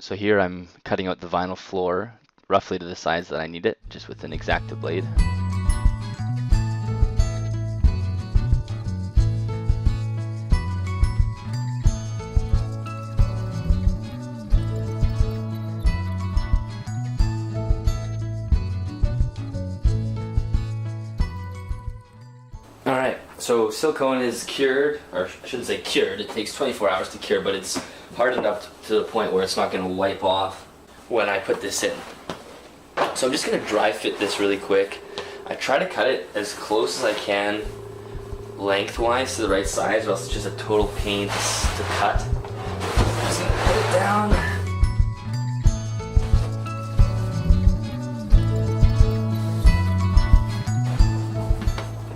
So here I'm cutting out the vinyl floor roughly to the size that I need it, just with an X-Acto blade. Alright, so silicone is cured, or I shouldn't say cured, it takes 24 hours to cure, but it's hardened up to the point where it's not going to wipe off when I put this in. So I'm just going to dry fit this really quick. I try to cut it as close as I can lengthwise to the right size, or else it's just a total pain to cut. I'm just going to put it down.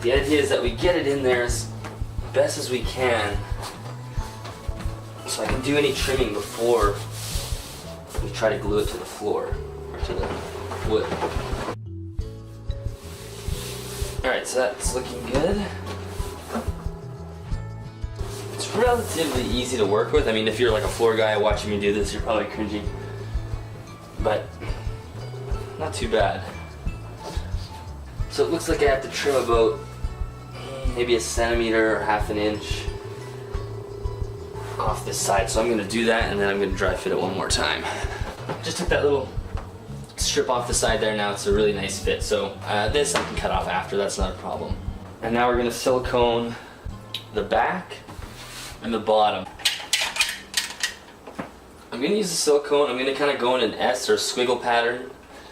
The idea is that we get it in there as best as we can, so I can do any trimming before we try to glue it to the floor, or to the wood. Alright, so that's looking good. It's relatively easy to work with. I mean, if you're like a floor guy watching me do this, you're probably cringing. But not too bad. So it looks like I have to trim about maybe a centimeter or half an inch off this side. So I'm going to do that, and then I'm going to dry fit it one more time. Just took that little strip off the side there. Now it's a really nice fit. So this I can cut off after, that's not a problem. And now we're going to silicone the back and the bottom. I'm going to use the silicone. I'm going to kind of go in an S or squiggle pattern.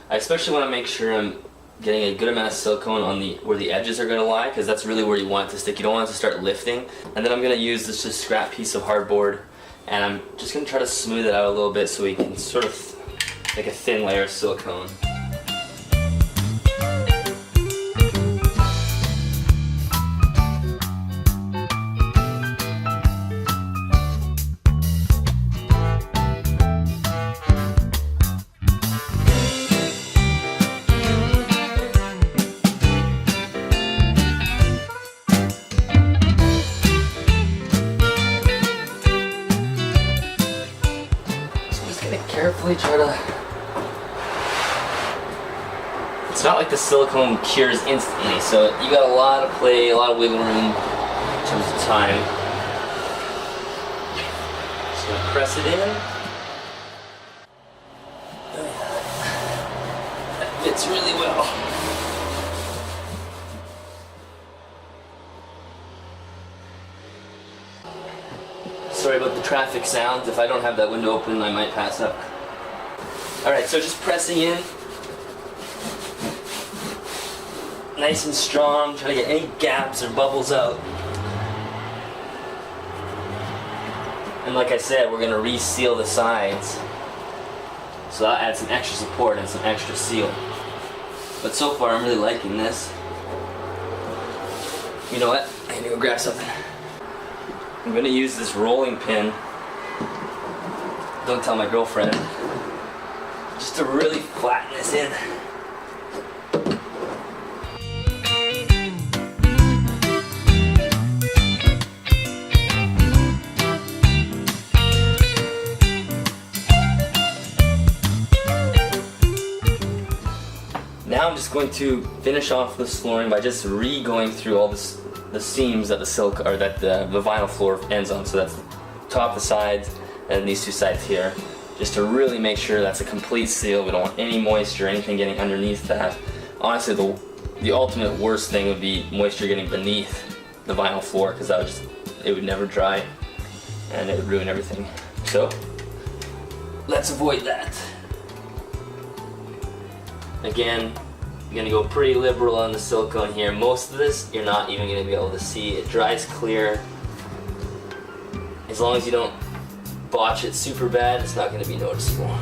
I especially want to make sure I'm getting a good amount of silicone on where the edges are going to lie, because that's really where you want it to stick. You don't want it to start lifting. And then I'm going to use this just scrap piece of hardboard, and I'm just going to try to smooth it out a little bit so we can sort of make a thin layer of silicone. Carefully try to... It's not like the silicone cures instantly, so you got a lot of play, a lot of wiggle room in terms of time. Just gonna press it in. That fits really well. Sorry about the traffic sounds. If I don't have that window open, I might pass up. Alright, so just pressing in. Nice and strong, trying to get any gaps or bubbles out. And like I said, we're going to reseal the sides. So that adds some extra support and some extra seal. But so far, I'm really liking this. You know what? I need to go grab something. I'm going to use this rolling pin. Don't tell my girlfriend. Just to really flatten this in. Now I'm just going to finish off this flooring by just re-going through all the seams that the the vinyl floor ends on. So that's the top, the sides, and these two sides here, just to really make sure that's a complete seal. We don't want any moisture or anything getting underneath that. Honestly, the ultimate worst thing would be moisture getting beneath the vinyl floor, because it would never dry and it would ruin everything. So let's avoid that. Again, I'm going to go pretty liberal on the silicone here. Most of this you're not even going to be able to see. It dries clear. As long as you don't botch it super bad, it's not going to be noticeable.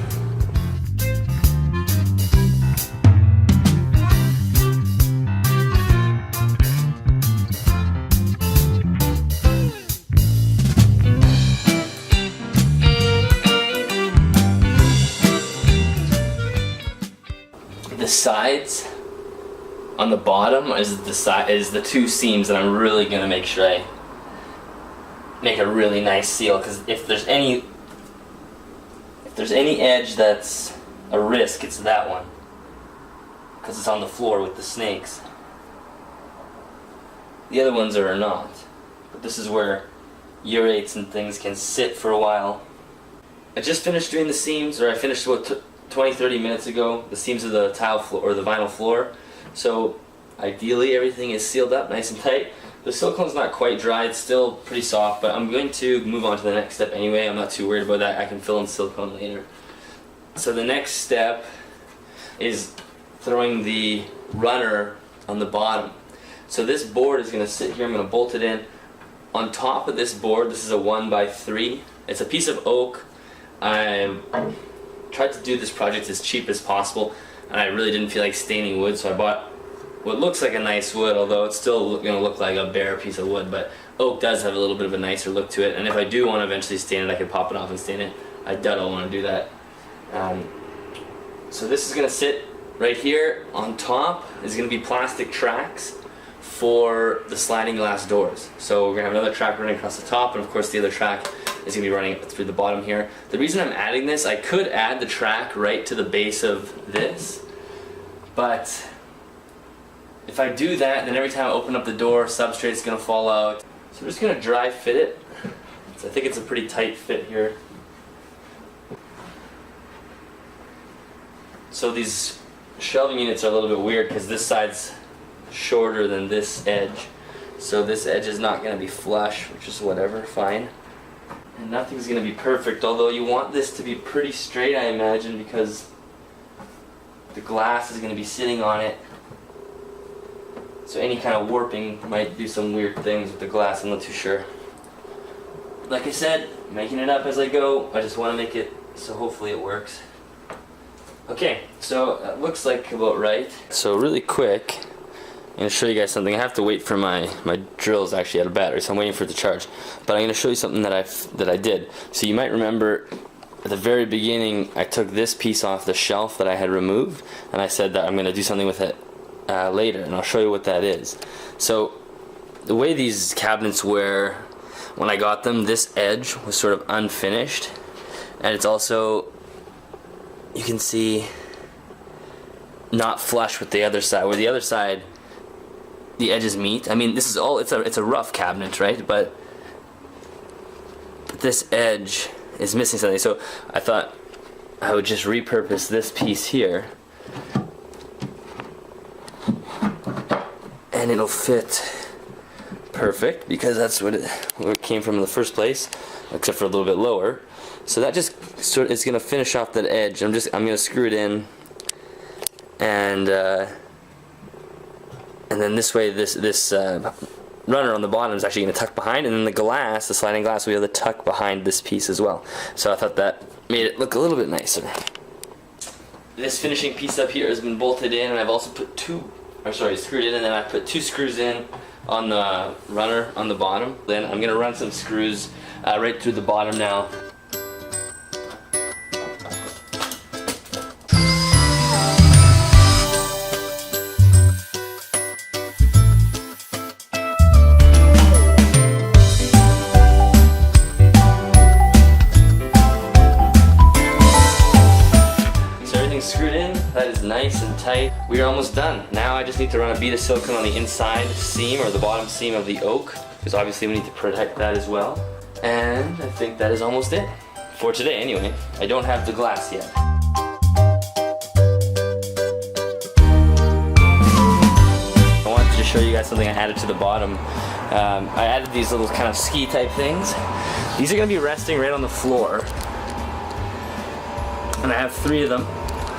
The sides on the bottom is the two seams that I'm really going to make sure I make a really nice seal, because if there's there's any edge that's a risk, it's that one, because it's on the floor with the snakes. The other ones are not, but this is where urates and things can sit for a while. I just finished doing the seams, or I finished about 20-30 minutes ago, the seams of the tile floor, or the vinyl floor. So ideally everything is sealed up nice and tight. The silicone's not quite dry, it's still pretty soft, but I'm going to move on to the next step anyway. I'm not too worried about that, I can fill in silicone later. So the next step is throwing the runner on the bottom. So this board is going to sit here, I'm going to bolt it in. On top of this board, this is a 1x3. It's a piece of oak. I tried to do this project as cheap as possible, and I really didn't feel like staining wood, so I bought what looks like a nice wood, although it's still going to look like a bare piece of wood, but oak does have a little bit of a nicer look to it, and if I do want to eventually stain it, I can pop it off and stain it. I doubt I'll want to do that. So this is going to sit right here. On top is going to be plastic tracks for the sliding glass doors. So we're going to have another track running across the top, and of course the other track is going to be running through the bottom here. The reason I'm adding this, I could add the track right to the base of this, but if I do that, then every time I open up the door, substrate's going to fall out. So we're just going to dry fit it. So I think it's a pretty tight fit here. So these shelving units are a little bit weird because this side's shorter than this edge. So this edge is not going to be flush, which is whatever, fine. And nothing's going to be perfect, although you want this to be pretty straight, I imagine, because the glass is going to be sitting on it. So any kind of warping might do some weird things with the glass, I'm not too sure. Like I said, making it up as I go. I just want to make it so hopefully it works. Okay, so that looks like about right. So really quick, I'm going to show you guys something. I have to wait for my drill's actually out of battery, so I'm waiting for it to charge. But I'm going to show you something that I did. So you might remember at the very beginning I took this piece off the shelf that I had removed, and I said that I'm going to do something with it later, and I'll show you what that is. So the way these cabinets were when I got them, this edge was sort of unfinished, and it's also, you can see, not flush with the other side, where the other side the edges meet. I mean, this is all, it's a rough cabinet, right? But this edge is missing something, so I thought I would just repurpose this piece here, and it'll fit perfect because that's where it came from in the first place, except for a little bit lower. So that just sort of is going to finish off that edge. I'm going to screw it in, and then this way this runner on the bottom is actually going to tuck behind, and then the glass, the sliding glass, will be able to tuck behind this piece as well. So I thought that made it look a little bit nicer. This finishing piece up here has been bolted in, and I've also put screwed in, and then I put 2 screws in on the runner on the bottom. Then I'm going to run some screws right through the bottom now. Screwed in, that is nice and tight. We are almost done. Now I just need to run a bead of silicone on the inside seam, or the bottom seam of the oak, because obviously we need to protect that as well. And I think that is almost it. For today anyway. I don't have the glass yet. I wanted to show you guys something I added to the bottom. I added these little kind of ski type things. These are going to be resting right on the floor. And I have 3 of them.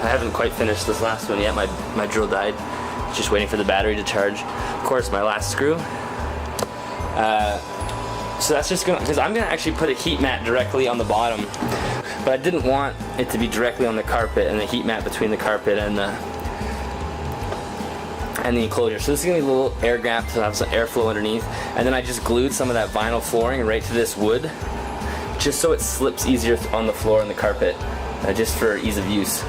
I haven't quite finished this last one yet. My drill died. Just waiting for the battery to charge. Of course, my last screw. So that's just gonna, because I'm gonna actually put a heat mat directly on the bottom, but I didn't want it to be directly on the carpet and the heat mat between the carpet and the enclosure. So this is gonna be a little air gap to have some airflow underneath, and then I just glued some of that vinyl flooring right to this wood, just so it slips easier on the floor and the carpet, just for ease of use.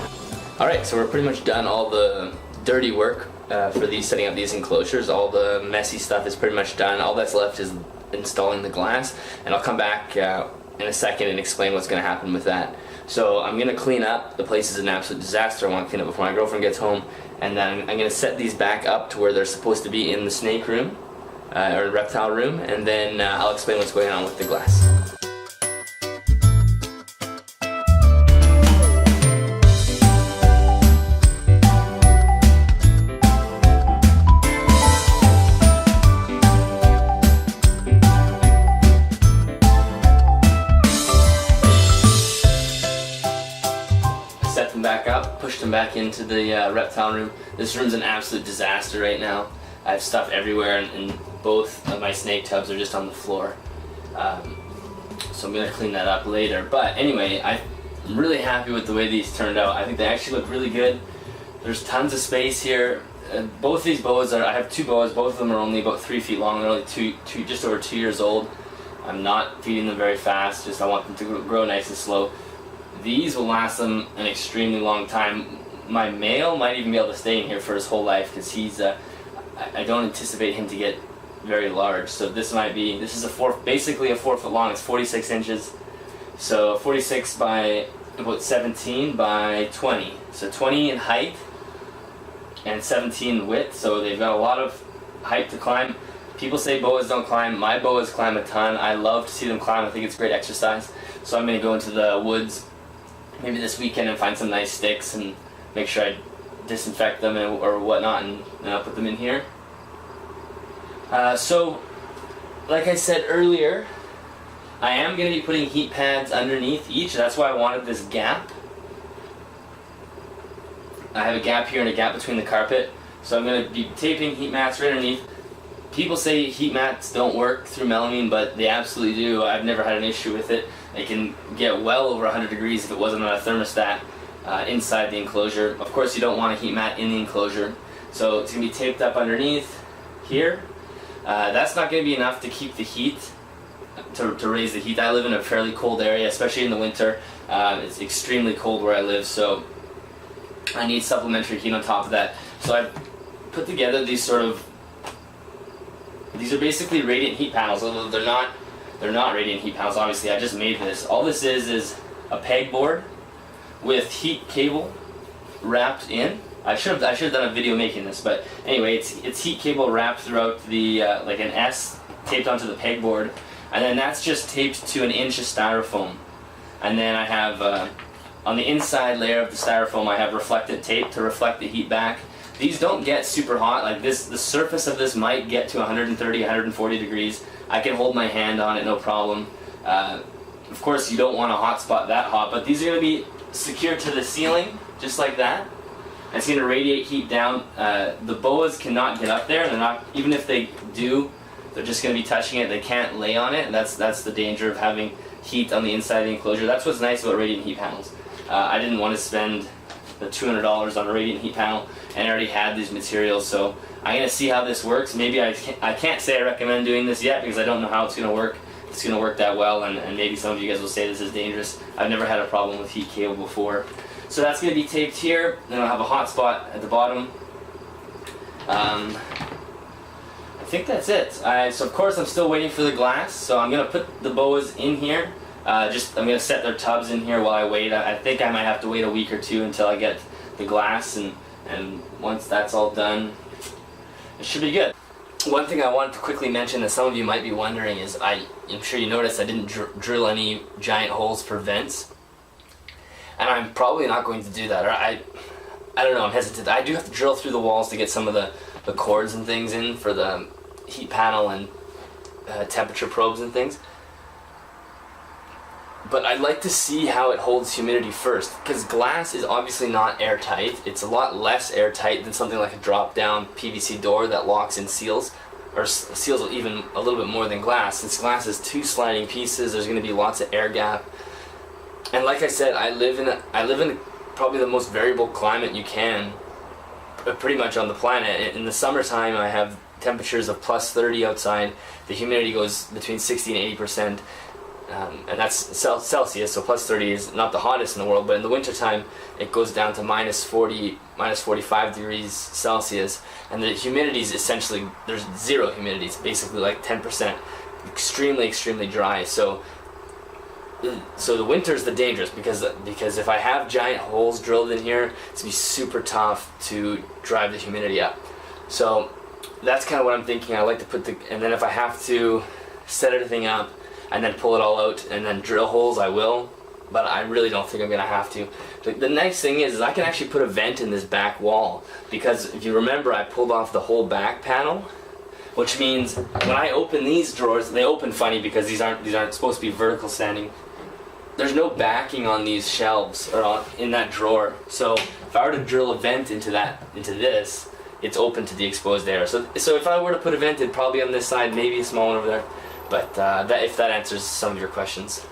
Alright, so we're pretty much done all the dirty work for setting up these enclosures. All the messy stuff is pretty much done. All that's left is installing the glass, and I'll come back in a second and explain what's going to happen with that. So I'm going to clean up. The place is an absolute disaster. I want to clean up before my girlfriend gets home. And then I'm going to set these back up to where they're supposed to be in the snake room, or the reptile room, and then I'll explain what's going on with the glass. Set them back up, pushed them back into the reptile room. This room's an absolute disaster right now. I have stuff everywhere, and both of my snake tubs are just on the floor. So I'm gonna clean that up later. But anyway, I'm really happy with the way these turned out. I think they actually look really good. There's tons of space here. Both these boas I have two boas. Both of them are only about 3 feet long. They're only just over 2 years old. I'm not feeding them very fast. Just I want them to grow nice and slow. These will last them an extremely long time. My male might even be able to stay in here for his whole life because he's. I don't anticipate him to get very large. So this is basically a 4 foot long. It's 46 inches. So 46 by about 17 by 20. So 20 in height and 17 in width. So they've got a lot of height to climb. People say boas don't climb. My boas climb a ton. I love to see them climb. I think it's great exercise. So I'm going to go into the woods maybe this weekend and find some nice sticks and make sure I disinfect them or whatnot, and I'll put them in here. So, like I said earlier, I am going to be putting heat pads underneath each. That's why I wanted this gap. I have a gap here and a gap between the carpet. So I'm going to be taping heat mats right underneath. People say heat mats don't work through melamine, but they absolutely do. I've never had an issue with it. It can get well over 100 degrees if it wasn't on a thermostat inside the enclosure. Of course, you don't want a heat mat in the enclosure. So it's going to be taped up underneath here. That's not going to be enough to keep the heat, to raise the heat. I live in a fairly cold area, especially in the winter. It's extremely cold where I live, so I need supplementary heat on top of that. So I've put together these these are basically radiant heat panels, although they're not radiant heat panels, obviously. I just made this. All this is a pegboard with heat cable wrapped in. I should have done a video making this, but anyway, it's heat cable wrapped throughout the like an S taped onto the pegboard, and then that's just taped to 1 inch of styrofoam. And then I have on the inside layer of the styrofoam, I have reflectant tape to reflect the heat back. These don't get super hot. Like this, the surface of this might get to 130, 140 degrees. I can hold my hand on it, no problem. Of course, you don't want a hot spot that hot, but these are going to be secured to the ceiling, just like that. And it's going to radiate heat down. The boas cannot get up there. They're not, even if they do, they're just going to be touching it. They can't lay on it, and that's the danger of having heat on the inside of the enclosure. That's what's nice about radiant heat panels. I didn't want to spend the $200 on a radiant heat panel, and I already had these materials, so I'm going to see how this works. Maybe I can't say I recommend doing this yet because I don't know how it's going to work. If it's going to work that well, and maybe some of you guys will say this is dangerous. I've never had a problem with heat cable before. So that's going to be taped here, then I'll have a hot spot at the bottom. I think that's it. So of course I'm still waiting for the glass, so I'm going to put the boas in here. I'm going to set their tubs in here while I wait. I think I might have to wait a week or two until I get the glass, and once that's all done, it should be good. One thing I wanted to quickly mention that some of you might be wondering is I'm sure you noticed I didn't drill any giant holes for vents, and I'm probably not going to do that. Or I don't know, I'm hesitant. I do have to drill through the walls to get some of the cords and things in for the heat panel and temperature probes and things. But I'd like to see how it holds humidity first, because glass is obviously not airtight. It's a lot less airtight than something like a drop-down PVC door that locks and seals, or seals even a little bit more than glass. Since glass is 2 sliding pieces, there's going to be lots of air gap. And like I said, I live in probably the most variable climate you can, pretty much on the planet. In the summertime, I have temperatures of plus 30 outside. The humidity goes between 60 and 80%. And that's Celsius, so plus 30 is not the hottest in the world, but in the wintertime it goes down to minus 40, minus 45 degrees Celsius, and the humidity is essentially, there's zero humidity. It's basically like 10%, extremely, extremely dry. So so the winter's the dangerous because if I have giant holes drilled in here, it's gonna be super tough to drive the humidity up. So that's kind of what I'm thinking. I like to put and then if I have to set everything up and then pull it all out and then drill holes, I will. But I really don't think I'm gonna have to. The nice thing is I can actually put a vent in this back wall, because if you remember, I pulled off the whole back panel, which means when I open these drawers, they open funny because these aren't supposed to be vertical standing. There's no backing on these shelves or in that drawer. So if I were to drill a vent into this, it's open to the exposed air. So if I were to put a vent, it'd probably be on this side, maybe a small one over there. But if that answers some of your questions.